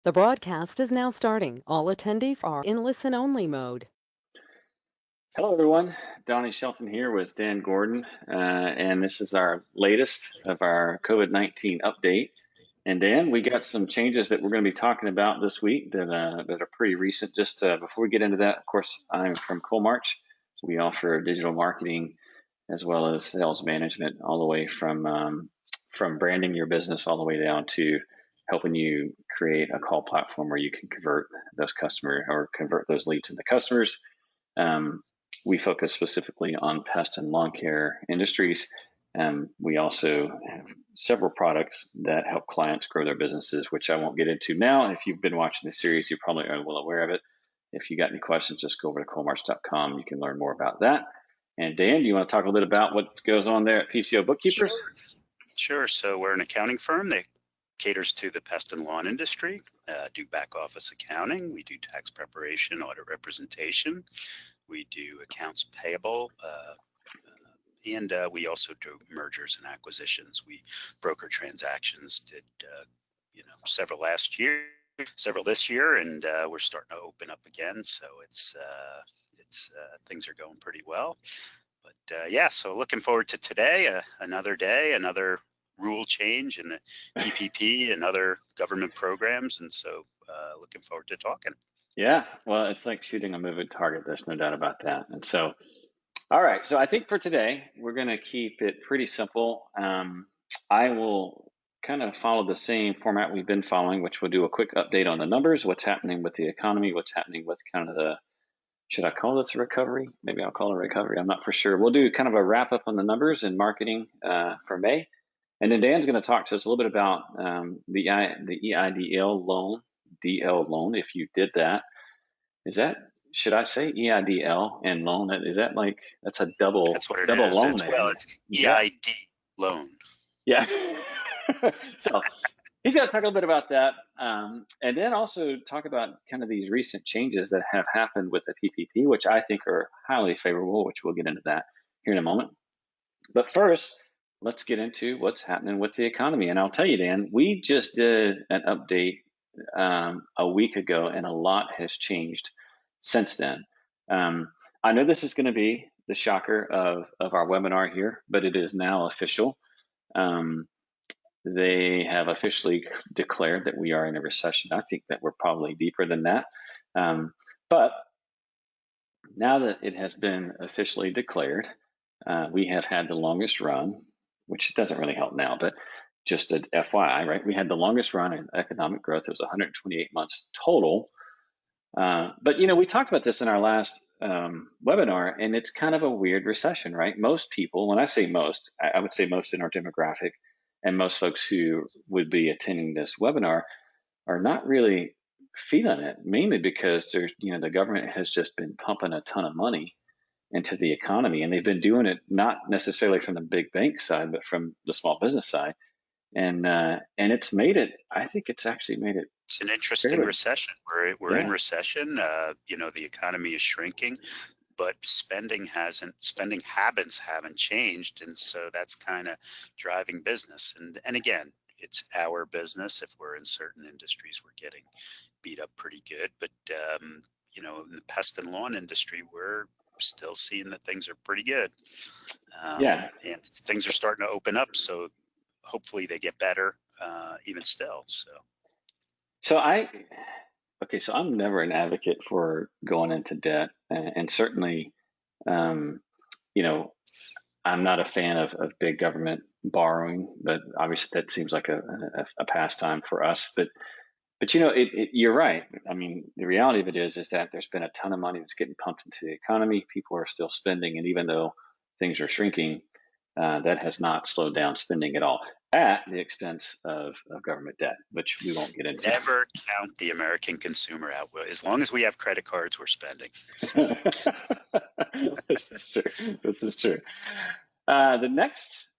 The broadcast is now starting. All attendees are in listen-only mode. Hello, everyone. Donnie Shelton here with Dan Gordon, and this is our latest of our COVID-19 update. And Dan, we got some changes that we're going to be talking about this week that are pretty recent. Just before we get into that, of course, I'm from Coalmarch. We offer digital marketing as well as sales management, all the way from branding your business all the way down to helping you create a call platform where you can convert those customers or convert those leads into customers. We focus specifically on pest and lawn care industries. We also have several products that help clients grow their businesses, which I won't get into now. If you've been watching the series, you probably are well aware of it. If you got any questions, just go over to coalmarch.com. You can learn more about that. And Dan, do you want to talk a little bit about what goes on there at PCO Bookkeepers? Sure. So we're an accounting firm that caters to the pest and lawn industry, do back office accounting. We do tax preparation, audit representation. We do accounts payable, and we also do mergers and acquisitions. We broker transactions, did several last year, several this year, and we're starting to open up again. So it's things are going pretty well. But yeah, so looking forward to today, another day, another rule change in the PPP and other government programs, and so looking forward to talking. Yeah, well, it's like shooting a moving target. There's no doubt about that. And so, all right. So I think for today, we're going to keep it pretty simple. I will kind of follow the same format we've been following, which will do a quick update on the numbers, what's happening with the economy, what's happening with kind of the, should I call this a recovery? Maybe I'll call it a recovery. I'm not for sure. We'll do kind of a wrap up on the numbers and marketing for May. And then Dan's going to talk to us a little bit about the EIDL loan. DL loan, if you did that. Is that, should I say EIDL and loan? Is that like, that's a double, that's what it double is. loan it's, there? Well, it's EID loan. Yeah. So he's going to talk a little bit about that. And then also talk about kind of these recent changes that have happened with the PPP, which I think are highly favorable, which we'll get into that here in a moment. But first, let's get into what's happening with the economy. And I'll tell you, Dan, we just did an update a week ago, and a lot has changed since then. I know this is going to be the shocker of our webinar here, but it is now official. They have officially declared that we are in a recession. I think that we're probably deeper than that. But now that it has been officially declared, we have had the longest run, which doesn't really help now, but just an FYI, right? We had the longest run in economic growth. It was 128 months total. But, you know, we talked about this in our last webinar, and it's kind of a weird recession, right? Most people, when I say most, I would say most in our demographic, and most folks who would be attending this webinar are not really feeling it, mainly because there's, you know, the government has just been pumping a ton of money into the economy, and they've been doing it not necessarily from the big bank side, but from the small business side. And it's made it, I think it's actually made it. It's an interesting recession. We're in recession. You know, the economy is shrinking, but spending habits haven't changed, and so that's kind of driving business. And again, it's our business. If we're in certain industries, we're getting beat up pretty good. But you know, in the pest and lawn industry, we're still seeing that things are pretty good. And things are starting to open up. So hopefully they get better even still. So I'm never an advocate for going into debt, and certainly, you know, I'm not a fan of big government borrowing, but obviously that seems like a pastime for us. But you know, you're right. I mean, the reality of it is that there's been a ton of money that's getting pumped into the economy. People are still spending, and even though things are shrinking, that has not slowed down spending at all, at the expense of government debt, which we won't get into. Never count the American consumer out. As long as we have credit cards, we're spending. So. This is true. The next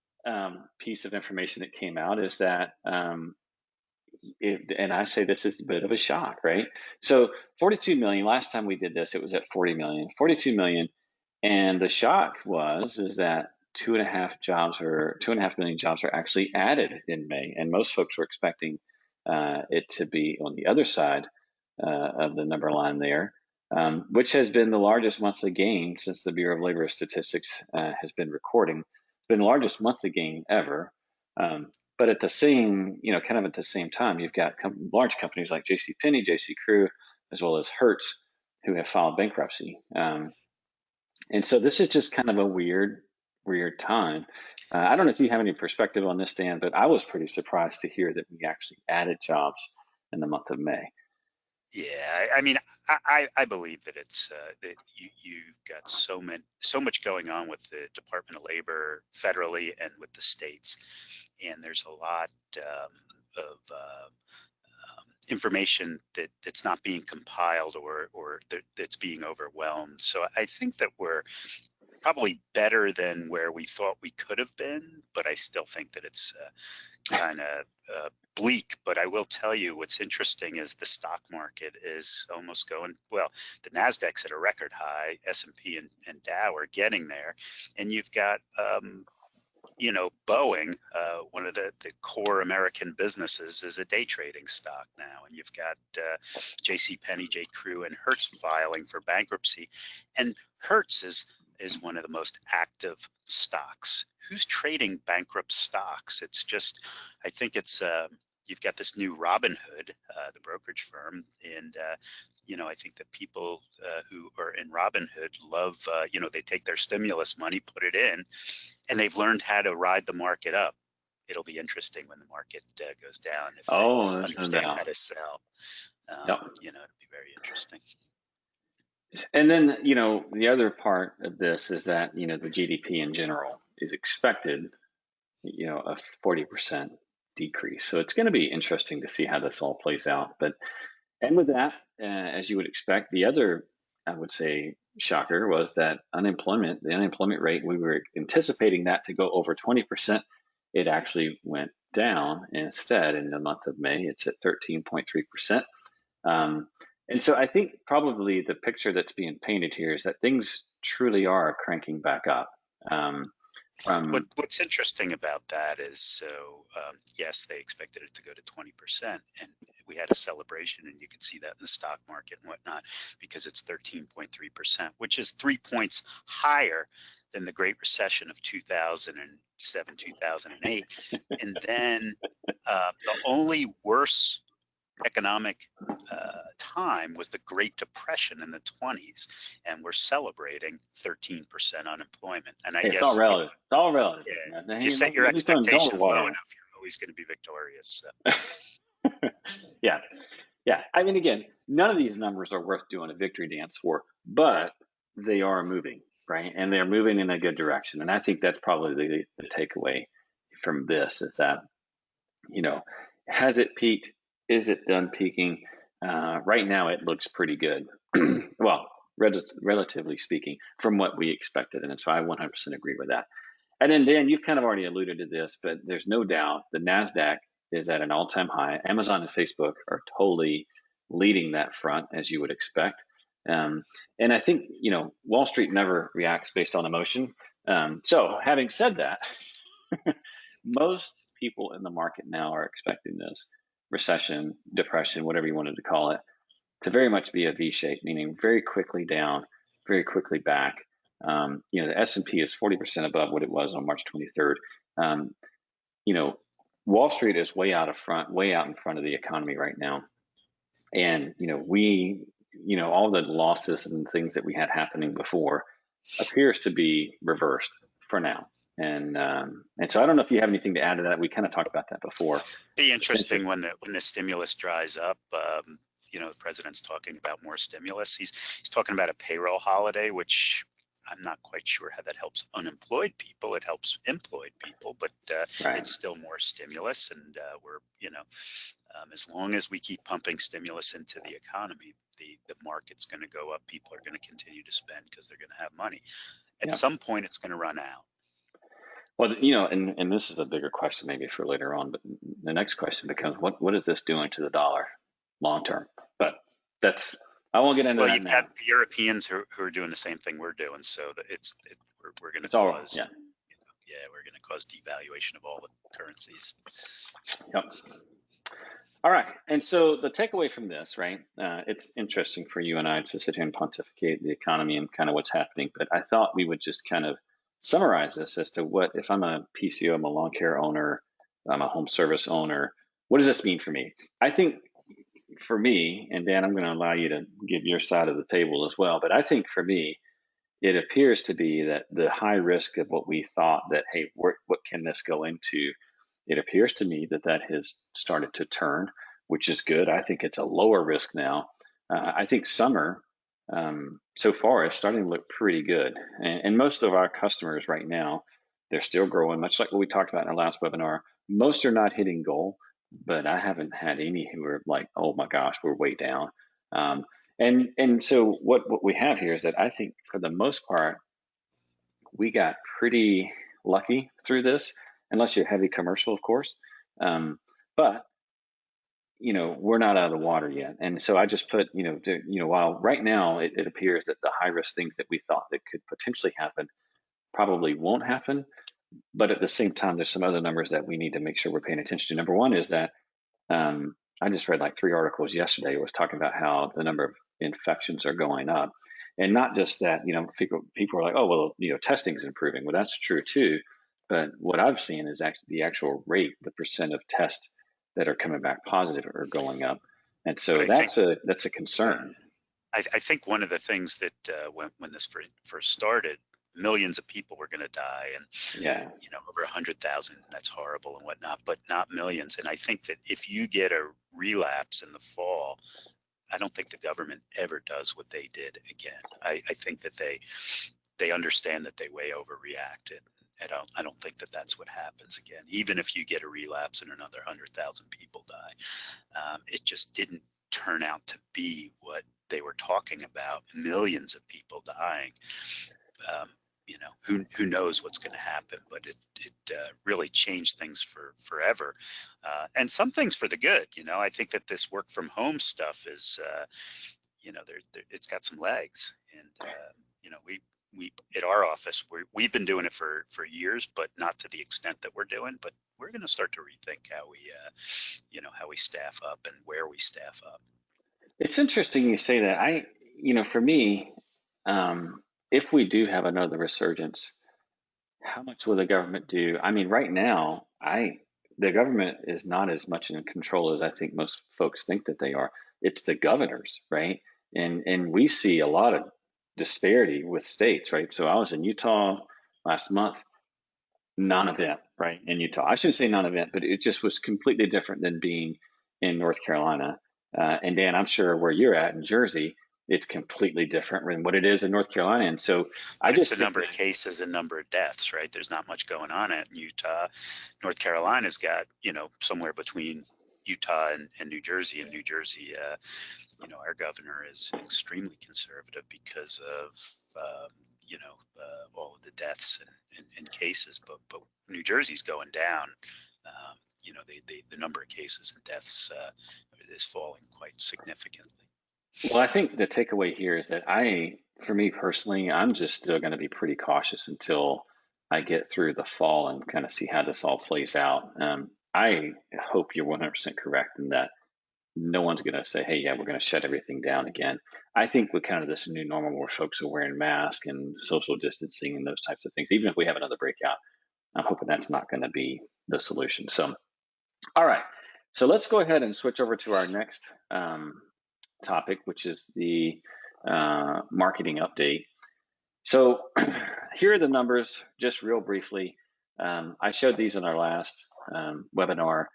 piece of information that came out is that, and I say this is a bit of a shock, right? So 42 million, last time we did this, it was at 40 million, 42 million. And the shock is that 2.5 million jobs are actually added in May, and most folks were expecting it to be on the other side of the number line there, which has been the largest monthly gain since the Bureau of Labor Statistics has been recording. It's been the largest monthly gain ever. But at the same, kind of at the same time, you've got large companies like JCPenney, JC Crew, as well as Hertz, who have filed bankruptcy. And so this is just kind of a weird time. I don't know if you have any perspective on this, Dan, but I was pretty surprised to hear that we actually added jobs in the month of May. Yeah, I mean, I believe that it's that you've got so much going on with the Department of Labor federally and with the states, and there's a lot of information that's not being compiled or that's being overwhelmed. So I think that we're probably better than where we thought we could have been, but I still think that it's kind of bleak. But I will tell you what's interesting is the stock market is almost going, well, the NASDAQ's at a record high, S&P and Dow are getting there. And you've got, Boeing, one of the core American businesses, is a day trading stock now. And you've got JCPenney, J. Crew, and Hertz filing for bankruptcy. And Hertz is one of the most active stocks. Who's trading bankrupt stocks? It's just, I think it's, you've got this new Robinhood, the brokerage firm, and I think that people who are in Robinhood love, they take their stimulus money, put it in, and they've learned how to ride the market up. It'll be interesting when the market goes down if they understand how to sell. It'll be very interesting. And then, the other part of this is that, the GDP in general is expected, a 40% decrease. So it's going to be interesting to see how this all plays out. And with that, as you would expect, the other, I would say, shocker was that the unemployment rate, we were anticipating that to go over 20%. It actually went down instead in the month of May. It's at 13.3%. And so I think probably the picture that's being painted here is that things truly are cranking back up. What's interesting about that is, yes, they expected it to go to 20%, and we had a celebration, and you could see that in the stock market and whatnot, because it's 13.3%, which is 3 points higher than the Great Recession of 2007, 2008. And then the only worse economic time was the Great Depression in the 20s, and we're celebrating 13% unemployment. And I guess it's all relative. It's all relative. Yeah, if you set your expectations low enough, you're always going to be victorious. So. Yeah. I mean, again, none of these numbers are worth doing a victory dance for, but they are moving, right? And they're moving in a good direction. And I think that's probably the takeaway from this is that, has it peaked? Is it done peaking? Right now, it looks pretty good. Well, relatively speaking, from what we expected. And so I 100% agree with that. And then, Dan, you've kind of already alluded to this, but there's no doubt the NASDAQ is at an all-time high. Amazon and Facebook are totally leading that front, as you would expect. And I think, Wall Street never reacts based on emotion. So having said that, most people in the market now are expecting this recession, depression, whatever you wanted to call it, to very much be a V-shape, meaning very quickly down, very quickly back. The S&P is 40% above what it was on March 23rd. Wall Street is way out in front of the economy right now. And, all the losses and things that we had happening before appears to be reversed for now. And so I don't know if you have anything to add to that. We kind of talked about that before. Be interesting when the stimulus dries up. The president's talking about more stimulus. He's talking about a payroll holiday, which I'm not quite sure how that helps unemployed people. It helps employed people, but Right. It's still more stimulus. And we're, as long as we keep pumping stimulus into the economy, the market's going to go up. People are going to continue to spend because they're going to have money. At some point, it's going to run out. Well, and this is a bigger question maybe for later on, but the next question becomes, what is this doing to the dollar long term? But I won't get into that. Well, you've got the Europeans who are doing the same thing we're doing, so that we're going to cause we're going to cause devaluation of all the currencies. Yep. All right. And so the takeaway from this, right? It's interesting for you and I to sit here and pontificate the economy and kind of what's happening, but I thought we would just kind of summarize this as to what, if I'm a PCO, I'm a lawn care owner, I'm a home service owner, what does this mean for me? I think for me, and Dan, I'm going to allow you to give your side of the table as well, but I think for me, it appears to be that the high risk of what we thought that, hey, what can this go into? It appears to me that that has started to turn, which is good. I think it's a lower risk now. I think summer so far is starting to look pretty good. And most of our customers right now, they're still growing, much like what we talked about in our last webinar. Most are not hitting goal, but I haven't had any who are like, oh my gosh, we're way down. And so what we have here is that I think for the most part, we got pretty lucky through this, unless you're heavy commercial, of course. But we're not out of the water yet. And so I just put, while right now it appears that the high risk things that we thought that could potentially happen probably won't happen. But at the same time, there's some other numbers that we need to make sure we're paying attention to. Number one is that I just read like 3 articles yesterday. It was talking about how the number of infections are going up. And not just that, people are like, oh, well, testing is improving. Well, that's true too. But what I've seen is actually the actual rate, the percent of tests that are coming back positive are going up. And so that's a concern. I think one of the things that when this first started, millions of people were going to die, and over 100,000. That's horrible and whatnot, but not millions. And I think that if you get a relapse in the fall, I don't think the government ever does what they did again. I think that they understand that they way overreacted. I don't think that that's what happens again. Even if you get a relapse and another 100,000 people die, it just didn't turn out to be what they were talking about. Millions of people dying. Who knows what's going to happen? But it really changed things forever, and some things for the good. I think that this work from home stuff is, it's got some legs, and we at our office we've been doing it for years, but not to the extent that we're doing. But we're going to start to rethink how we staff up and where we staff up. It's interesting you say that. For me, if we do have another resurgence, how much will the government do? I mean, right now, the government is not as much in control as I think most folks think that they are. It's the governors, right? And we see a lot of disparity with states, right? So I was in Utah last month, non-event, right? In Utah, I shouldn't say non-event, but it just was completely different than being in North Carolina. And Dan, I'm sure where you're at in Jersey, it's completely different than what it is in North Carolina. And so it's the number of cases and number of deaths, right? There's not much going on in Utah. North Carolina's got, somewhere between Utah and New Jersey. And New Jersey, our governor is extremely conservative because of, all of the deaths and cases. But New Jersey's going down. The number of cases and deaths is falling quite significantly. Well, I think the takeaway here is that for me personally, I'm just still going to be pretty cautious until I get through the fall and kind of see how this all plays out. I hope you're 100% correct in that no one's going to say, hey, yeah, we're going to shut everything down again. I think with kind of this new normal where folks are wearing masks and social distancing and those types of things, even if we have another breakout, I'm hoping that's not going to be the solution. So, all right. So let's go ahead and switch over to our next topic, which is the marketing update. So here are the numbers, just real briefly. I showed these in our last webinar.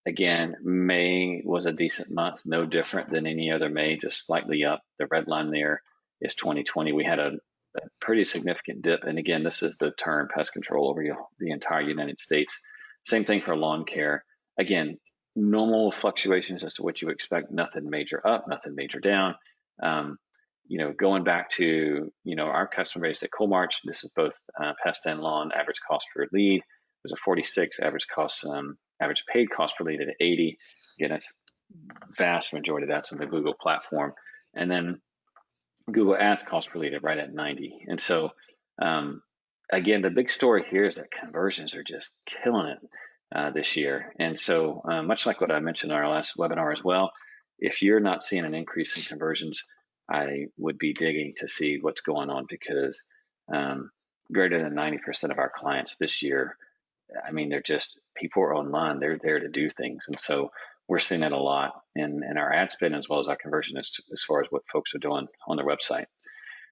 Again, May was a decent month, no different than any other May, just slightly up. The red line there is 2020. We had a pretty significant dip. And again, this is the term pest control over the entire United States. Same thing for lawn care. Again, normal fluctuations as to what you expect, nothing major up, nothing major down. Going back to, our customer base at Coalmarch, this is both pest and lawn, average cost per lead was a 46, average paid cost per lead at 80. Again, that's vast majority of that's in the Google platform. And then Google Ads cost per lead at right at 90. And so, again, the big story here is that conversions are just killing it. this year. And so much like what I mentioned in our last webinar as well, if you're not seeing an increase in conversions, I would be digging to see what's going on, because greater than 90% of our clients this year, I mean, they're just, people are online, they're there to do things. And so we're seeing it a lot in our ad spend as well as our conversion as far as what folks are doing on their website.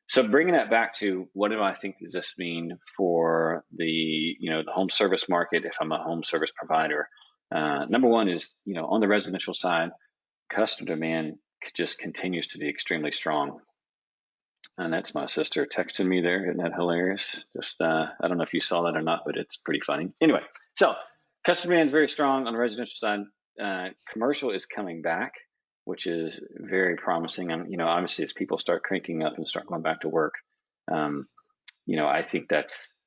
So bringing that back to what do I think does this mean for the the home service market if I'm a home service provider? Number one is, on the residential side, customer demand just continues to be extremely strong. And that's my sister texting me there. Isn't that hilarious? Just I don't know if you saw that or not, but it's pretty funny. Anyway, so customer demand is very strong on the residential side. Commercial is coming back, which is very promising. And obviously, as people start cranking up and start going back to work, I think that's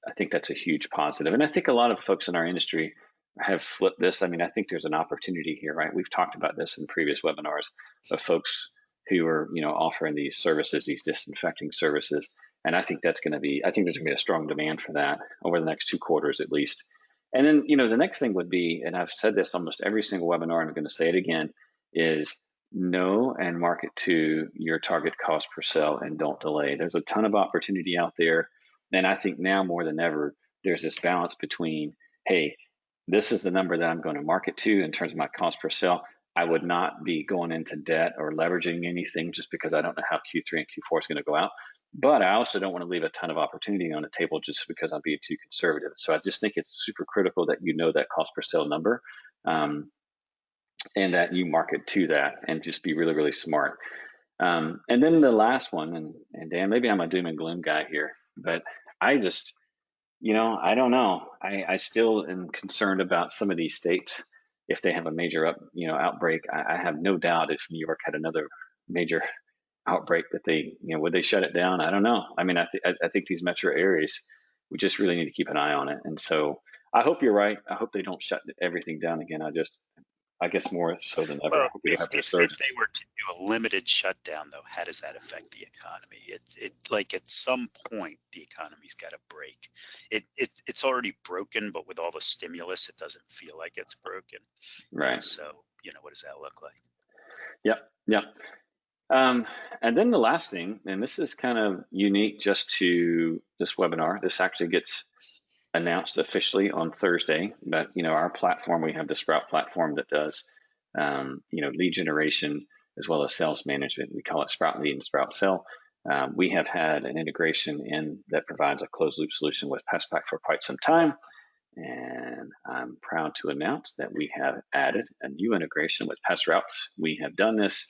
a huge positive. And I think a lot of folks in our industry have flipped this. I mean, I think there's an opportunity here, right? We've talked about this in previous webinars of folks who are offering these services, these disinfecting services. And I think there's going to be a strong demand for that over the next 2 quarters at least. And then, the next thing would be, and I've said this almost every single webinar, and I'm going to say it again, is know and market to your target cost per sale and don't delay. There's a ton of opportunity out there. And I think now more than ever, there's this balance between, hey, this is the number that I'm going to market to in terms of my cost per sale. I would not be going into debt or leveraging anything just because I don't know how Q3 and Q4 is going to go out. But I also don't want to leave a ton of opportunity on the table just because I'm being too conservative. So I just think it's super critical that you know that cost per sale number, and that you market to that and just be really, really smart. And then the last one, and Dan, maybe I'm a doom and gloom guy here, but I just, I don't know. I still am concerned about some of these states. If they have a major outbreak, I have no doubt if New York had another major outbreak that they, would they shut it down? I don't know. I mean, I think these metro areas, we just really need to keep an eye on it. And so I hope you're right. I hope they don't shut everything down again. I guess more so than ever. Well, if they were to do a limited shutdown, though, how does that affect the economy? It like at some point the economy's got to break. It's already broken, but with all the stimulus, it doesn't feel like it's broken. Right. And so what does that look like? Yep. And then the last thing, and this is kind of unique just to this webinar. This actually gets announced officially on Thursday, but our platform, we have the Sprout platform that does lead generation as well as sales management. We call it Sprout Lead and Sprout Sell. We have had an integration in that provides a closed loop solution with Pest for quite some time, and I'm proud to announce that we have added a new integration with Pest Routes. We have done this.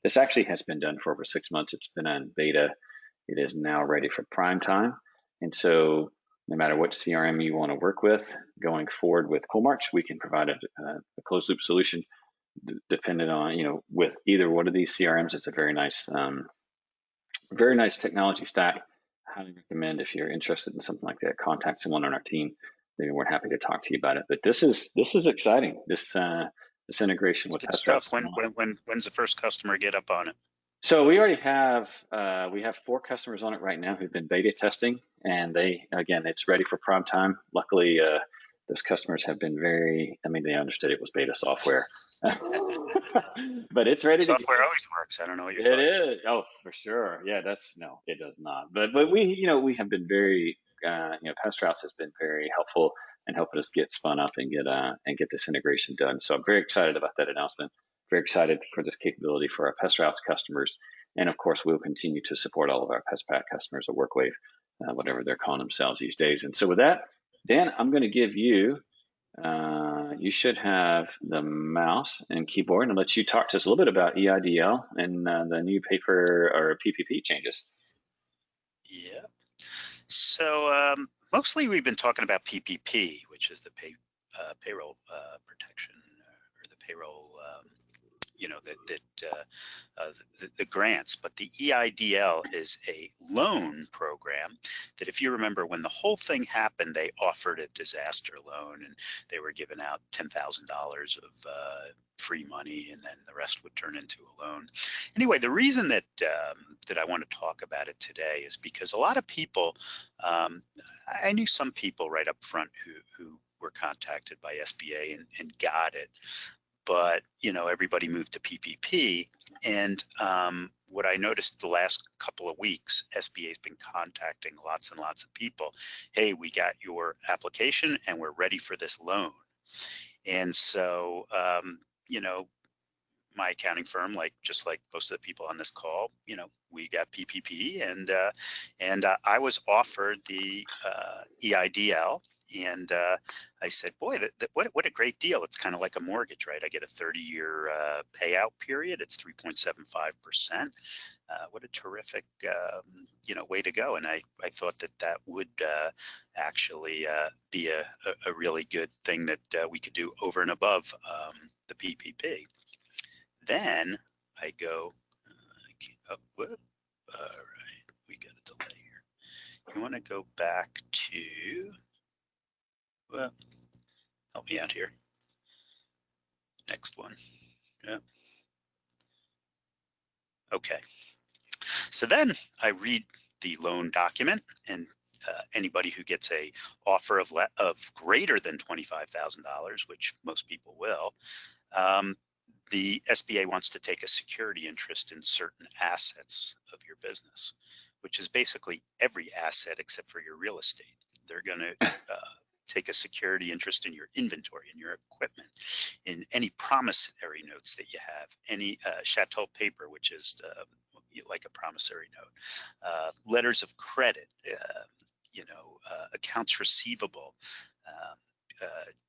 This actually has been done for over 6 months. It's been on beta. It is now ready for prime time, and so no matter what CRM you want to work with, going forward with Coalmarch, we can provide a closed loop solution dependent on, with either one of these CRMs. It's a very nice technology stack. I highly recommend, if you're interested in something like that, contact someone on our team. We're happy to talk to you about it. But this is exciting. This integration with Pest. When's the first customer get up on it? So we already have 4 customers on it right now who've been beta testing, and it's ready for prime time. Luckily, those customers have been they understood it was beta software, but it's ready. Software always works. I don't know what you're talking about. It is. Oh, for sure. Yeah, no, it does not. But we have been very, Pest Routes has been very helpful in helping us get spun up and get this integration done. So I'm very excited about that announcement. Very excited for this capability for our Pest Routes customers. And of course, we'll continue to support all of our PestPack customers or WorkWave, whatever they're calling themselves these days. And so with that, Dan, I'm going to give you, you should have the mouse and keyboard, and let you talk to us a little bit about EIDL and the new paper or PPP changes. Yeah. So mostly we've been talking about PPP, which is the payroll protection, or the payroll, the grants. But the EIDL is a loan program that, if you remember, when the whole thing happened, they offered a disaster loan, and they were giving out $10,000 of free money, and then the rest would turn into a loan. Anyway, the reason that I want to talk about it today is because a lot of people, I knew some people right up front who were contacted by SBA and got it. But, everybody moved to PPP. And what I noticed the last couple of weeks, SBA has been contacting lots and lots of people. Hey, we got your application and we're ready for this loan. And so, my accounting firm, just like most of the people on this call, we got PPP, and I was offered the EIDL, and I said, boy, what a great deal! It's kind of like a mortgage, right? I get a 30-year payout period. It's 3.75%. What a terrific, way to go! And I thought that would actually be a really good thing that we could do over and above the PPP. Then I go, all right, we got a delay here. You want to go back to, well, help me out here. Next one. Yeah. Okay. So then I read the loan document, and anybody who gets a offer of greater than $25,000, which most people will, the SBA wants to take a security interest in certain assets of your business, which is basically every asset except for your real estate. They're going to take a security interest in your inventory, in your equipment, in any promissory notes that you have, any chattel paper, which is like a promissory note, letters of credit, accounts receivable,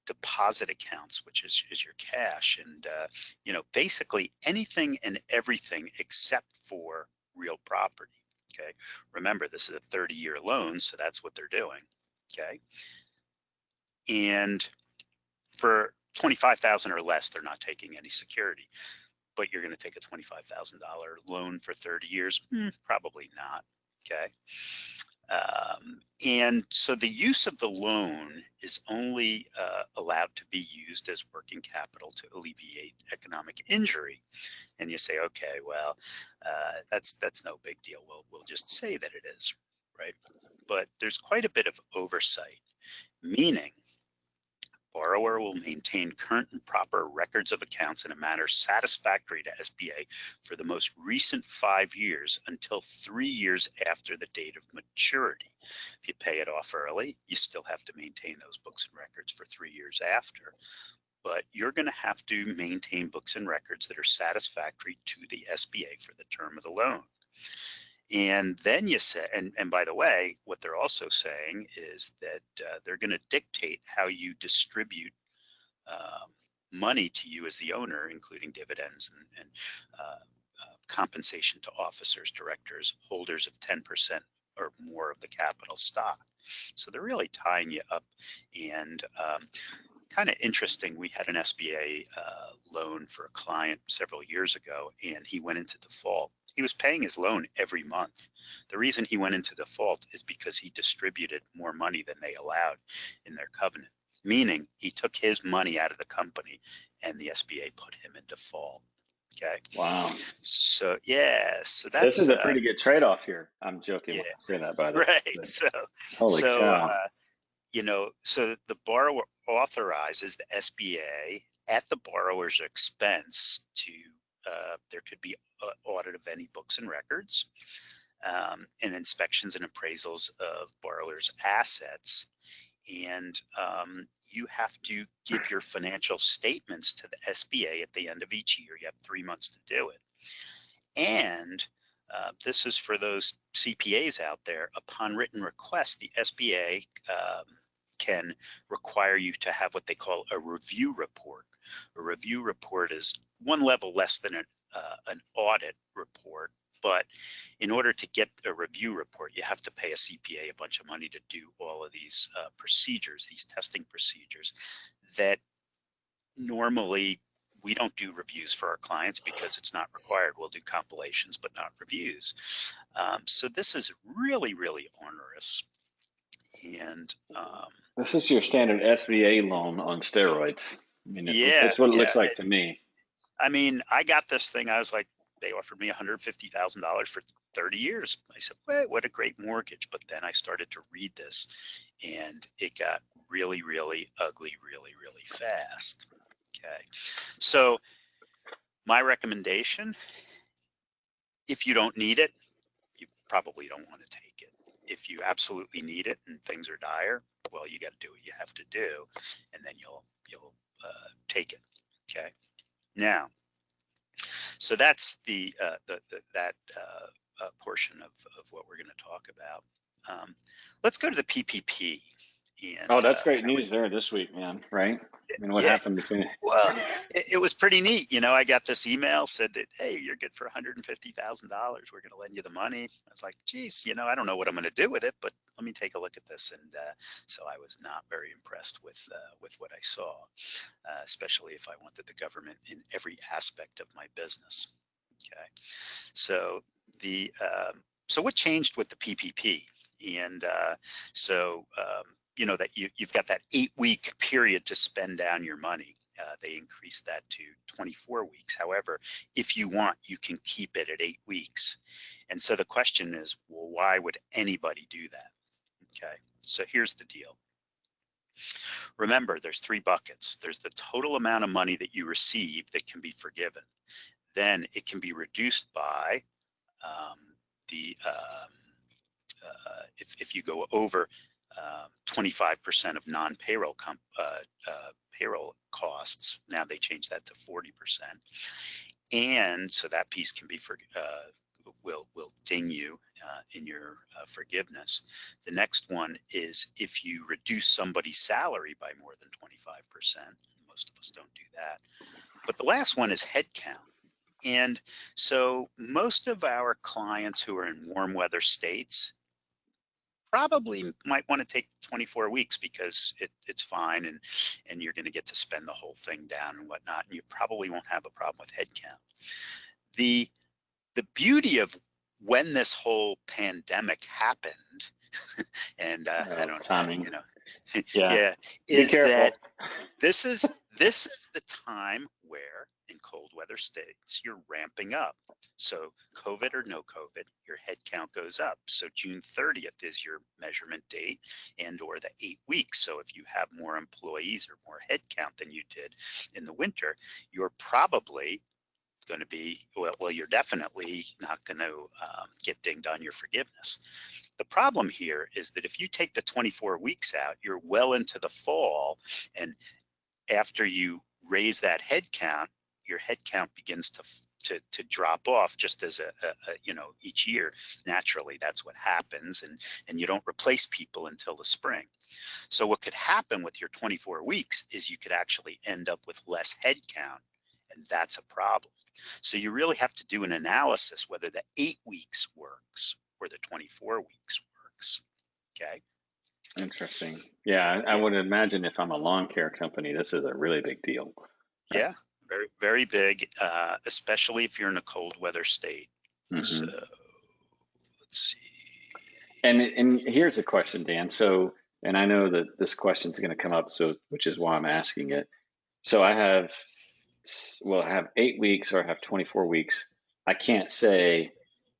deposit accounts, which is your cash, and basically anything and everything except for real property. Okay, remember, this is a 30-year loan, so that's what they're doing. Okay, and for $25,000 or less, they're not taking any security. But you're going to take a $25,000 loan for 30 years? Probably not. Okay. And so the use of the loan is only allowed to be used as working capital to alleviate economic injury. And you say, okay, well, that's no big deal. We'll just say that it is, right? But there's quite a bit of oversight, meaning borrower will maintain current and proper records of accounts in a manner satisfactory to SBA for the most recent 5 years until 3 years after the date of maturity. If you pay it off early, you still have to maintain those books and records for 3 years after. But you're going to have to maintain books and records that are satisfactory to the SBA for the term of the loan. And then you say, and by the way, what they're also saying is that they're going to dictate how you distribute money to you as the owner, including dividends and compensation to officers, directors, holders of 10% or more of the capital stock. So they're really tying you up. And kind of interesting, we had an SBA loan for a client several years ago, and he went into default. He was paying his loan every month. The reason he went into default is because he distributed more money than they allowed in their covenant, meaning he took his money out of the company and the SBA put him in default. Okay. Wow. So yeah, so that's this is a pretty good trade-off here. I'm joking when I say that, by the way. Right. But holy cow. So the borrower authorizes the SBA at the borrower's expense to there could be audit of any books and records, and inspections and appraisals of borrowers' assets. And you have to give your financial statements to the SBA at the end of each year. You have 3 months to do it. And this is for those CPAs out there. Upon written request, the SBA can require you to have what they call a review report. A review report is one level less than an audit report, but in order to get a review report, you have to pay a CPA a bunch of money to do all of these procedures, these testing procedures that normally we don't do reviews for our clients because it's not required. We'll do compilations, but not reviews. So this is really, really onerous. And this is your standard SBA loan on steroids. I mean, that's what it looks like to me. I mean, I got this thing. I was like, they offered me $150,000 for 30 years. I said, wait, what a great mortgage. But then I started to read this, and it got really, really ugly, really, really fast. Okay, so my recommendation, if you don't need it, you probably don't want to take it. If you absolutely need it and things are dire, well, you got to do what you have to do, and then you'll take it. Okay. Now, so that's that portion of what we're going to talk about. Let's go to the PPP. And, Oh, that's great news there this week, man. Right? I mean, what yeah, happened between? well, it was pretty neat. You know, I got this email said that, hey, you're good for $150,000. We're going to lend you the money. I was like, geez, you know, I don't know what I'm going to do with it, but let me take a look at this. And so I was not very impressed with what I saw, especially if I wanted the government in every aspect of my business. Okay, so so what changed with the PPP? And you know that you've got that 8-week period to spend down your money. They increased that to 24 weeks. However, if you want, you can keep it at 8 weeks. And so the question is, well, why would anybody do that? Okay, so here's the deal. Remember, there's 3 buckets. There's the total amount of money that you receive that can be forgiven. Then it can be reduced by if you go over 25% of non-payroll payroll costs. Now they changed that to 40%, and so that piece can be will ding you in your forgiveness. The next one is if you reduce somebody's salary by more than 25%. Most of us don't do that. But the last one is headcount. And so most of our clients who are in warm weather states probably might want to take 24 weeks because it's fine and you're going to get to spend the whole thing down and whatnot, and you probably won't have a problem with headcount. The beauty of when this whole pandemic happened, and I don't timing. you know, Yeah, is be careful. that this is the time where in cold weather states you're ramping up. So COVID or no COVID, your head count goes up. So June 30th is your measurement date and or the 8 weeks. So if you have more employees or more head count than you did in the winter, you're probably going to be, well, you're definitely not going to get dinged on your forgiveness. The problem here is that if you take the 24 weeks out, you're well into the fall, and after you raise that head count, your head count begins to drop off just as you know, each year. Naturally, that's what happens, and you don't replace people until the spring. So what could happen with your 24 weeks is you could actually end up with less head count, and that's a problem. So you really have to do an analysis whether the 8 weeks works or the 24 weeks works. Okay. Interesting. Yeah, I would imagine if I'm a lawn care company, this is a really big deal. Yeah, very, very big, especially if you're in a cold weather state. Mm-hmm. So let's see. And here's the question, Dan. So, and I know that this question is going to come up, so which is why I'm asking it. So I have 8 weeks or I have 24 weeks. I can't say,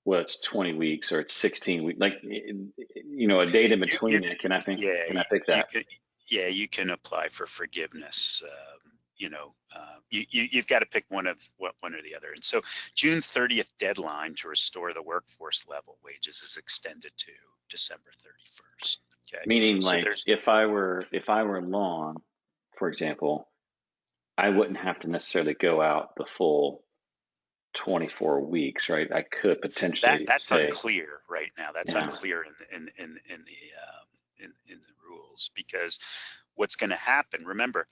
well, it's 20 weeks or it's 16 weeks, like, you know, a date in between it. Can I pick that? You can apply for forgiveness. You know, you've got to pick one or the other. And so June 30th deadline to restore the workforce level wages is extended to December 31st. Okay. Meaning, so like, if I were lawn, for example, I wouldn't have to necessarily go out the full 24 weeks, right? I could potentially that's say, unclear right now. That's unclear in the rules, because what's going to happen, remember,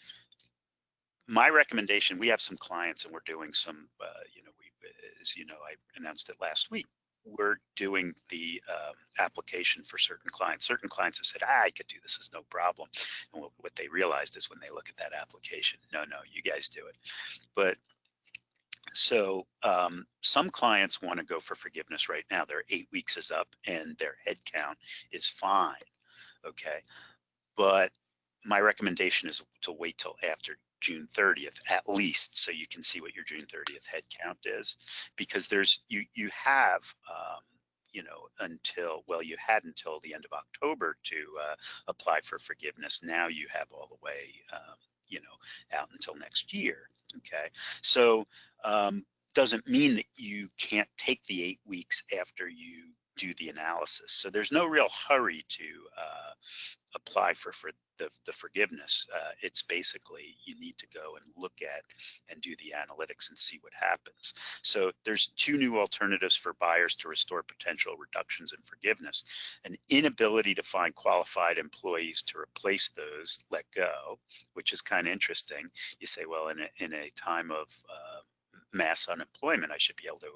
my recommendation, we have some clients and we're doing some, you know, as you know, I announced it last week. We're doing the application for certain clients. Certain clients have said, I could do this, is no problem. And what they realized is when they look at that application, no, you guys do it. But so some clients want to go for forgiveness right now. Their 8 weeks is up and their head count is fine. Okay. But my recommendation is to wait till after June 30th, at least, so you can see what your June 30th head count is, because there's you have until, well, you had until the end of October to apply for forgiveness. Now you have all the way, out until next year. Okay, so doesn't mean that you can't take the 8 weeks after you do the analysis. So there's no real hurry to apply for the forgiveness. It's basically you need to go and look at and do the analytics and see what happens. So there's 2 new alternatives for buyers to restore potential reductions in forgiveness: an inability to find qualified employees to replace those let go, which is kind of interesting. You say, well, in a time of mass unemployment, I should be able to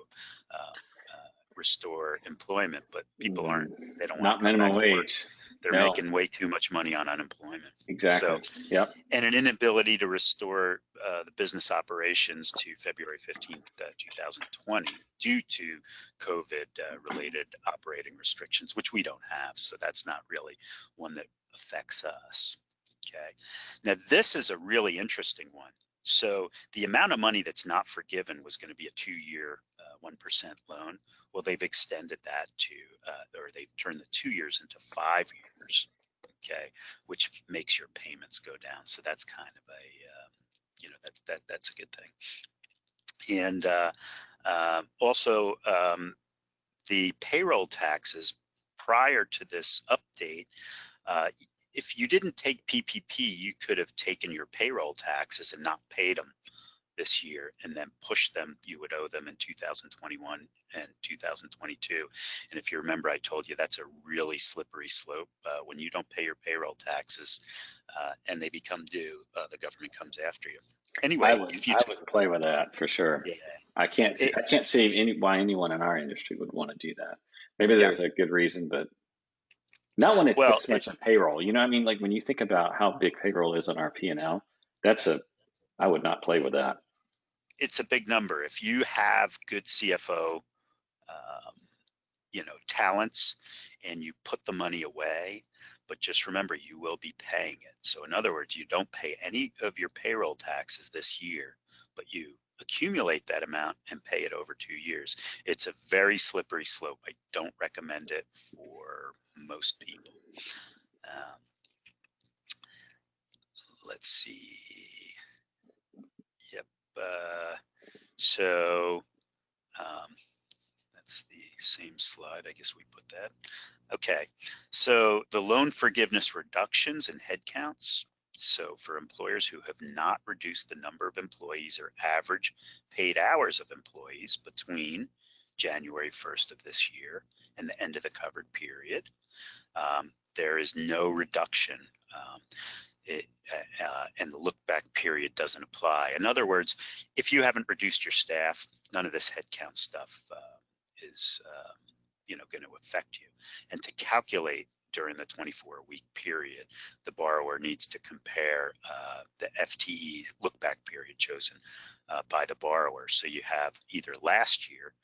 restore employment, but people aren't. They don't want Not to come minimum back to work. wage. They're No. making way too much money on unemployment. Exactly. So, yep. And an inability to restore the business operations to February 15th, 2020 due to COVID-related operating restrictions, which we don't have. So that's not really one that affects us. Okay. Now, this is a really interesting one. So the amount of money that's not forgiven was going to be a 2-year 1% loan. Well, they've extended that to, or they've turned the 2 years into 5 years, okay, which makes your payments go down. So that's kind of a, that's a good thing. And also the payroll taxes prior to this update, if you didn't take PPP, you could have taken your payroll taxes and not paid them this year and then push them. You would owe them in 2021 and 2022. And if you remember, I told you that's a really slippery slope. When you don't pay your payroll taxes and they become due, the government comes after you. Anyway, I would play with that for sure. Yeah. I can't see why anyone in our industry would want to do that. Maybe there's a good reason, but not when it's this much of payroll. You know what I mean? Like when you think about how big payroll is on our P&L, I would not play with that. It's a big number. If you have good CFO, talents, and you put the money away, but just remember you will be paying it. So in other words, you don't pay any of your payroll taxes this year, but you accumulate that amount and pay it over 2 years. It's a very slippery slope. I don't recommend it for most people. Let's see. Yep. So that's the same slide. I guess we put that. Okay. So the loan forgiveness reductions and headcounts. So for employers who have not reduced the number of employees or average paid hours of employees between January 1st of this year and the end of the covered period, there is no reduction. And the look back period doesn't apply. In other words, if you haven't reduced your staff, none of this headcount stuff is going to affect you. And to calculate during the 24-week period, the borrower needs to compare the FTE look back period chosen by the borrower. So you have either last year,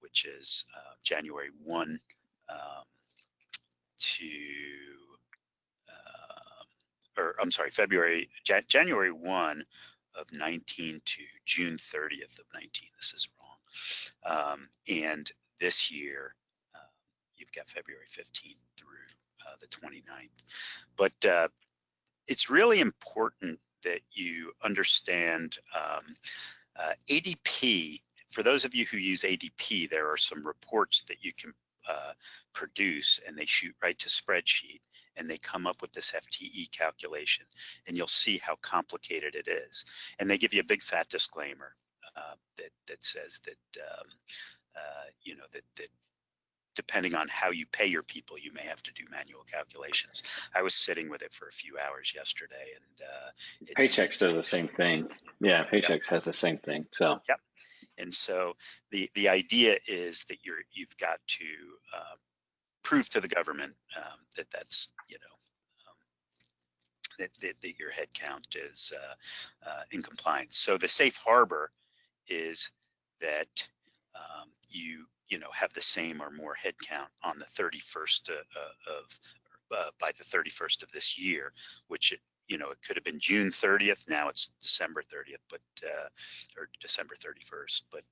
which is January 1 January 1 of 19 to June 30th of 19. This is wrong. And this year, you've got February 15th through the 29th. But it's really important that you understand ADP. For those of you who use ADP, there are some reports that you can produce, and they shoot right to spreadsheet, and they come up with this FTE calculation, and you'll see how complicated it is. And they give you a big fat disclaimer that says that that depending on how you pay your people, you may have to do manual calculations. I was sitting with it for a few hours yesterday, and Paychex does the same thing. Yeah, Paychex has the same thing. So yep. And so the idea is that you've got to prove to the government that's that your head count is in compliance. So the safe harbor is that you have the same or more head count on the 31st by the 31st of this year, which it could have been June 30th. Now it's December 30th, or December 31st. But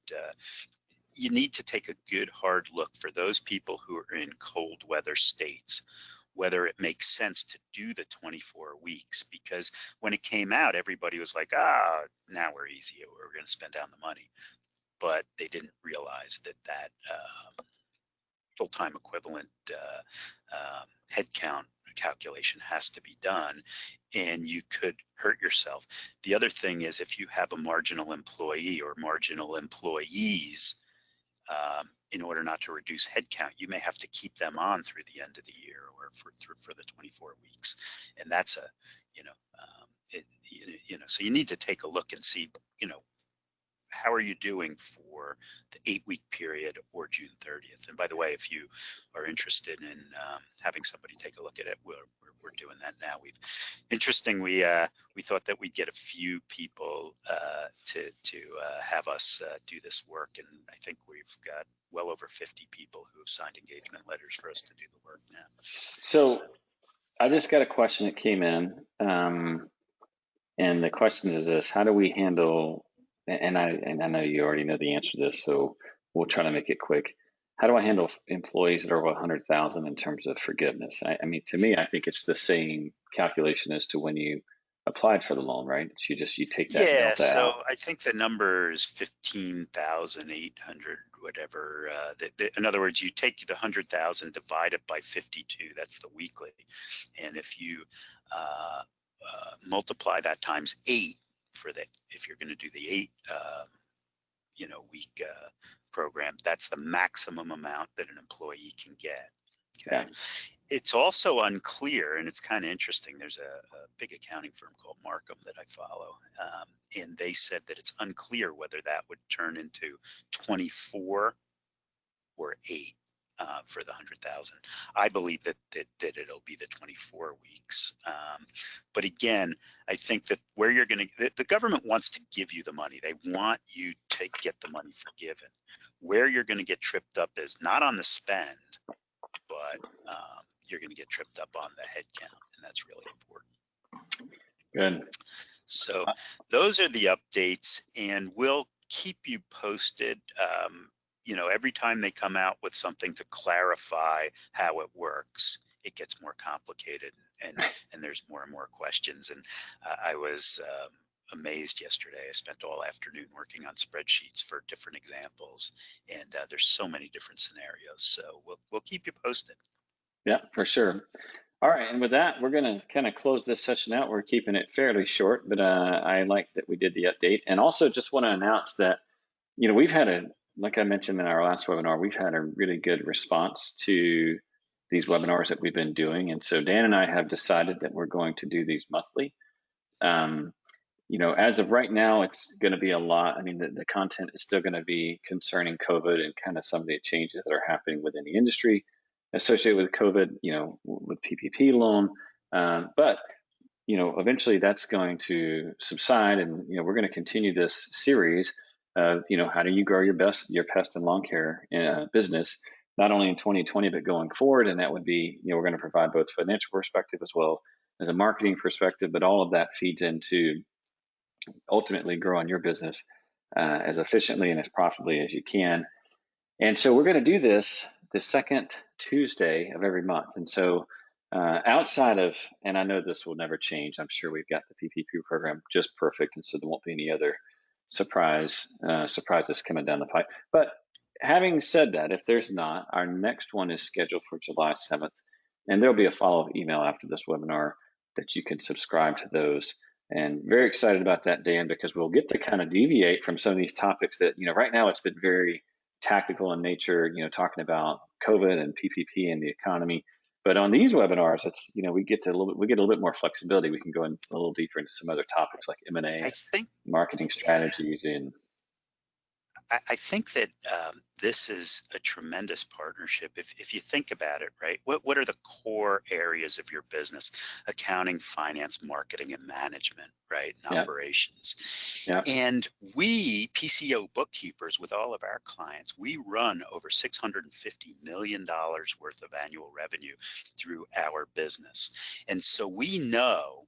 you need to take a good hard look for those people who are in cold weather states, whether it makes sense to do the 24 weeks, because when it came out, everybody was like, now we're easy, we're going to spend down the money. But they didn't realize that full-time equivalent headcount calculation has to be done, and you could hurt yourself. The other thing is, if you have a marginal employee or marginal employees, in order not to reduce headcount, you may have to keep them on through the end of the year or for the 24 weeks, and that's a so you need to take a look and see, how are you doing for the 8-week period or June 30th? And by the way, if you are interested in having somebody take a look at it, we're doing that now. We thought that we'd get a few people to have us do this work, and I think we've got well over 50 people who have signed engagement letters for us to do the work now. So I just got a question that came in, and the question is this: how do we handle? And I know you already know the answer to this, so we'll try to make it quick. How do I handle employees that are over 100,000 in terms of forgiveness? I mean, to me, I think it's the same calculation as to when you applied for the loan, right? You take that delta out. I think the number is 15,800, whatever. In other words, you take the 100,000, divide it by 52. That's the weekly, and if you multiply that times 8 for that, if you're going to do the 8 week program, that's the maximum amount that an employee can get. Okay. Yeah. It's also unclear, and it's kind of interesting. There's a big accounting firm called Markham that I follow, and they said that it's unclear whether that would turn into 24 or 8 for the 100,000. I believe that it'll be the 24 weeks. But again, I think that where you're going to, the government wants to give you the money. They want you to get the money forgiven. Where you're going to get tripped up is not on the spend, but you're going to get tripped up on the headcount, and that's really important. Good. So those are the updates, and we'll keep you posted. Every time they come out with something to clarify how it works, it gets more complicated, and there's more and more questions. And I was amazed yesterday. I spent all afternoon working on spreadsheets for different examples, and there's so many different scenarios. So we'll keep you posted. Yeah, for sure. All right, and with that, we're going to kind of close this session out. We're keeping it fairly short, but I like that we did the update. And also just want to announce that, we've had like I mentioned in our last webinar, we've had a really good response to these webinars that we've been doing. And so Dan and I have decided that we're going to do these monthly. As of right now, it's going to be a lot. I mean, the content is still going to be concerning COVID and kind of some of the changes that are happening within the industry associated with COVID, with PPP loan. But eventually that's going to subside, and we're going to continue this series of how do you grow your pest and lawn care business, not only in 2020 but going forward. And that would be we're going to provide both financial perspective as well as a marketing perspective, but all of that feeds into ultimately growing your business as efficiently and as profitably as you can. And so we're going to do this the second Tuesday of every month. And so outside of, and I know this will never change, I'm sure we've got the PPP program just perfect, and so there won't be any other surprises coming down the pipe. But having said that, if there's not, our next one is scheduled for July 7th, and there'll be a follow-up email after this webinar that you can subscribe to those. And very excited about that, Dan, because we'll get to kind of deviate from some of these topics that, right now it's been very tactical in nature, talking about COVID and PPP and the economy. But on these webinars, it's we get a little bit more flexibility. We can go in a little deeper into some other topics like M&A, marketing strategies, and I think that this is a tremendous partnership. If you think about it, right? What are the core areas of your business? Accounting, finance, marketing, and management, right? And operations. Yeah. And we, PCO Bookkeepers, with all of our clients, we run over $650 million worth of annual revenue through our business. And so we know,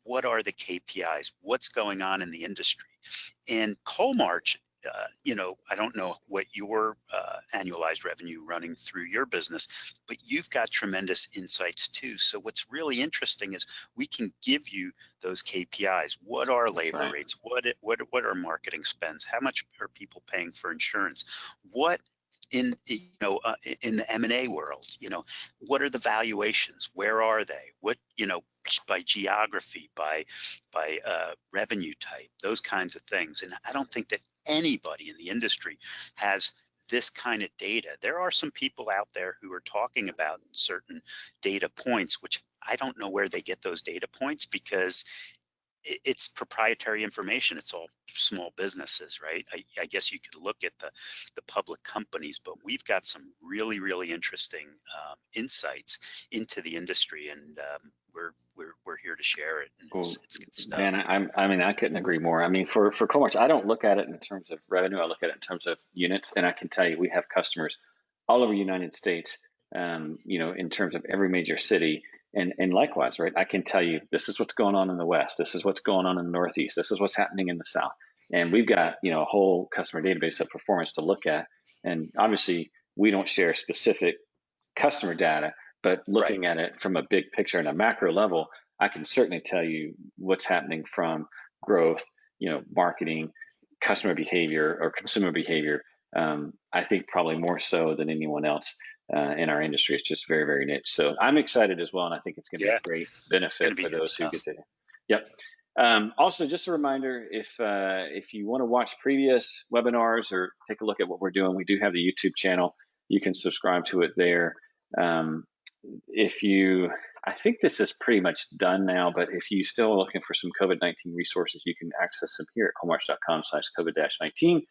what are the KPIs? What's going on in the industry? And Coalmarch I don't know what your annualized revenue running through your business, but you've got tremendous insights too. So what's really interesting is we can give you those KPIs. What are labor rates? What are marketing spends? How much are people paying for insurance? What in in the M&A world, what are the valuations? Where are they? What, by geography, by revenue type, those kinds of things. And I don't think that anybody in the industry has this kind of data. There are some people out there who are talking about certain data points, which I don't know where they get those data points, because it's proprietary information. It's all small businesses, right? I guess you could look at the public companies, but we've got some really, really interesting insights into the industry, and we're here to share it. And it's good stuff. Man, I couldn't agree more. I mean, for Coalmarch, I don't look at it in terms of revenue. I look at it in terms of units, and I can tell you we have customers all over the United States. In terms of every major city. And likewise, right, I can tell you this is what's going on in the West. This is what's going on in the Northeast. This is what's happening in the South. And we've got, a whole customer database of performance to look at. And obviously, we don't share specific customer data, but looking at it from a big picture and a macro level, I can certainly tell you what's happening from growth, marketing, customer behavior, or consumer behavior. I think probably more so than anyone else in our industry. It's just very, very niche. So I'm excited as well, and I think it's going to be a great benefit for those who get to. Yep. Also, just a reminder, if you want to watch previous webinars or take a look at what we're doing, we do have the YouTube channel. You can subscribe to it there. I think this is pretty much done now, but if you still are looking for some COVID-19 resources, you can access them here at coalmarch.com/COVID-19.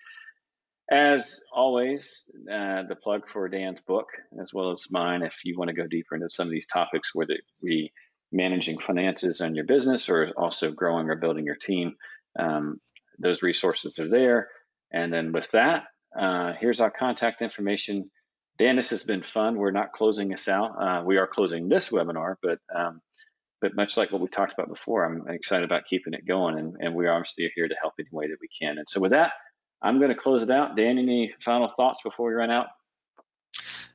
As always, the plug for Dan's book, as well as mine, if you want to go deeper into some of these topics, whether it be managing finances on your business or also growing or building your team, those resources are there. And then with that, here's our contact information. Dan, this has been fun. We're not closing this out. We are closing this webinar, but much like what we talked about before, I'm excited about keeping it going, and we obviously are here to help any way that we can. And so with that, I'm going to close it out. Dan, any final thoughts before we run out?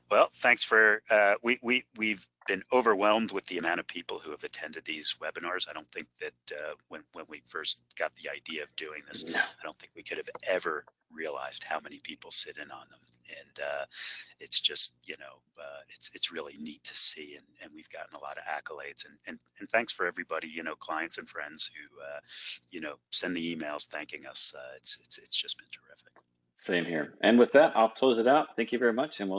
Well, thanks for, we've been overwhelmed with the amount of people who have attended these webinars. I don't think that when we first got the idea of doing this, I don't think we could have ever realized how many people sit in on them. And it's just, it's really neat to see. And we've gotten a lot of accolades. And thanks for everybody, clients and friends who, send the emails thanking us. It's just been terrific. Same here. And with that, I'll close it out. Thank you very much, and we'll